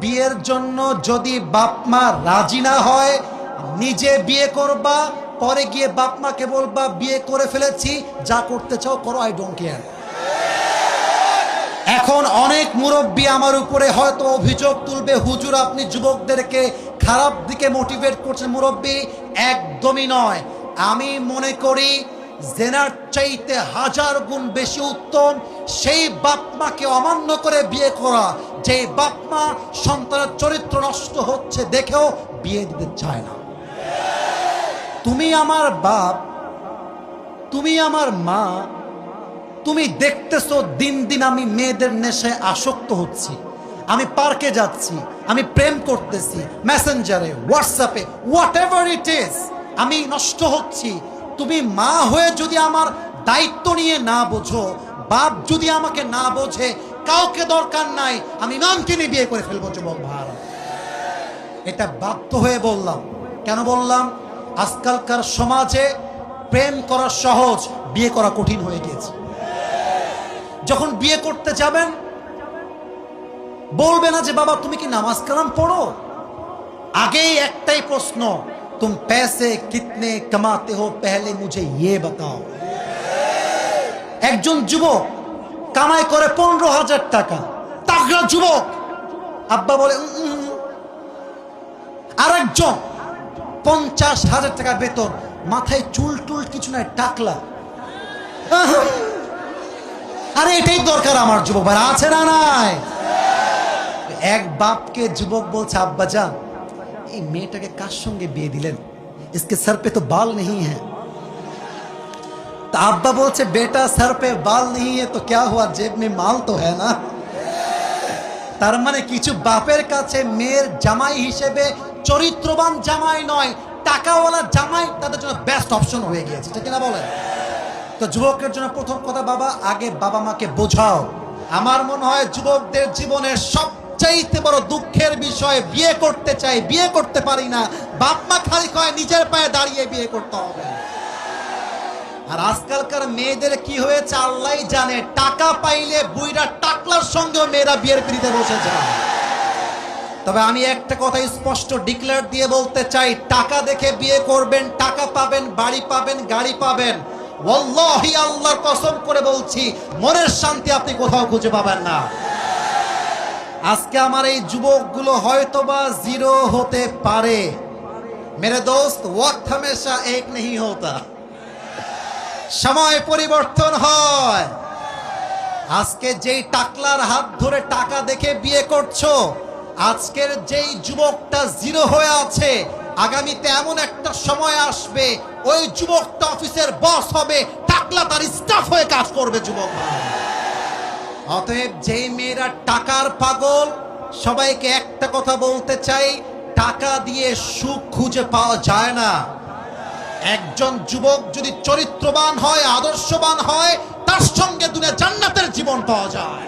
বিয়ের জন্য যদি বাপ মা রাজি না হয়, নিজে বিয়ে করবা, পরে গিয়ে বাপ মাকে বলবা বিয়ে করে ফেলেছি, যা করতে চাও করো, আই ডোন্ট কেয়ার। এখন অনেক মুরব্বী আমার উপরে হয়তো অভিযোগ তুলবে, হুজুর আপনি যুবকদেরকে খারাপ দিকে মোটিভেট করছেন। মুরব্বী, একদমই নয়। আমি মনে করি জেনার চাইতে 1000 গুণ বেশি উত্তম সেই বাপ মাকে অমান্য করে বিয়ে করা, যে বাপ মা সন্তানের চরিত্র নষ্ট হচ্ছে দেখেও বিয়ে দিতে চায় না। তুমি আমার বাপ, তুমি আমার মা, তুমি দেখতেছো দিন দিন আমি মেয়েদের নেশায় আসক্ত হচ্ছি, আমি পার্কে যাচ্ছি, আমি প্রেম করতেছি, মেসেঞ্জারে, হোয়াটসঅ্যাপে, হোয়াট এভার ইট ইজ, আমি নষ্ট হচ্ছি। তুমি মা হয়ে যদি আমার দায়িত্ব নিয়ে না বোঝো, বাপ যদি আমাকে না বোঝে, কাউকে দরকার নাই, আমি নামকে নিয়ে বিয়ে করে ফেলবো যুবক ভাইরা। এটা বাধ্য হয়ে বললাম। কেন বললাম? আজকালকার সমাজে প্রেম করা সহজ, বিয়ে করা কঠিন হয়ে গিয়েছে। যখন বিয়ে করতে যাবেন বলবে না যে বাবা তুমি কি নামাজ কালাম পড়ো, আগেই একটাই প্রশ্ন, तुम पैसे कितने कमाते हो पहले मुझे ये बताओ। একজন যুবক কামাই করে 15,000 টাকা, তাগড়া যুবক, আব্বা বলে আরেকজন 50,000 টাকা বেতন, মাথায় চুল টুল কিছু নাই, টাকলা। আরে এটাই দরকার আমার যুবক ভাই, আছে না নাই? এক বাপকে যুবক বলছে, আব্বা জান এই মেয়েটাকে কার সঙ্গে বিয়ে দিলেন, इसके सर पे तो बाल नहीं है। तो अब्बा बोलছে बेटा सर पे बाल नहीं है तो क्या हुआ, जेब में माल तो है ना। তার মানে কিছু বাপের কাছে মেয়ের জামাই হিসেবে চরিত্রবান জামাই নয়, টাকাওয়ালা জামাই তাদের জন্য বেস্ট অপশন হয়ে গিয়েছে, ঠিক না বলেন? তো যুবকের জন্য প্রথম কথা, বাবা আগে বাবা মাকে বোঝাও। আমার মনে হয় যুবকদের জীবনের সবচাইতে বড় দুঃখের বিষয়, বিয়ে করতে চাই, বিয়ে করতে পারি না, বাপ মা খালি কয় নিজের পায়ে দাঁড়িয়ে বিয়ে করতে হবে। আর আজকালকার মেয়েদের কি হয়েছে আল্লাহই জানে, টাকা পাইলে বুইরা টাকলার সঙ্গেও মেয়েরা বিয়ের পিড়িতে বসে যায়। তবে আমি একটা কথা স্পষ্ট ডিক্লেয়ার দিয়ে বলতে চাই, টাকা দেখে বিয়ে করবেন, টাকা পাবেন, বাড়ি পাবেন, গাড়ি পাবেন, ওয়াল্লাহি আল্লাহর কসম করে বলছি মনের শান্তি আপনি কোথাও খুঁজে পাবেন না। আজকে আমার এই যুবকগুলো হয়তোবা জিরো হতে পারে, মেরে দোস্ত ওয়াক্ত হামেশা এক नहीं होता, সময় পরিবর্তন হয়। আজকে যেই টাকলার হাত ধরে টাকা দেখে বিয়ে করছো, আজকের যেই যুবকটা জিরো হয়ে আছে, আগামীতে এমন একটা সময় আসবে ওই যুবকটা অফিসের বস হবে, টাকলা তার স্টাফ হয়ে কাজ করবে যুবক। অতএব যেই মেয়েরা টাকার পাগল, সবাইকে একটা কথা বলতে চাই, টাকা দিয়ে সুখ খুঁজে পাওয়া যায় না। একজন যুবক যদি চরিত্রবান হয়, আদর্শবান হয়, তার সঙ্গে দুনিয়া জান্নাতের জীবন পাওয়া যায়।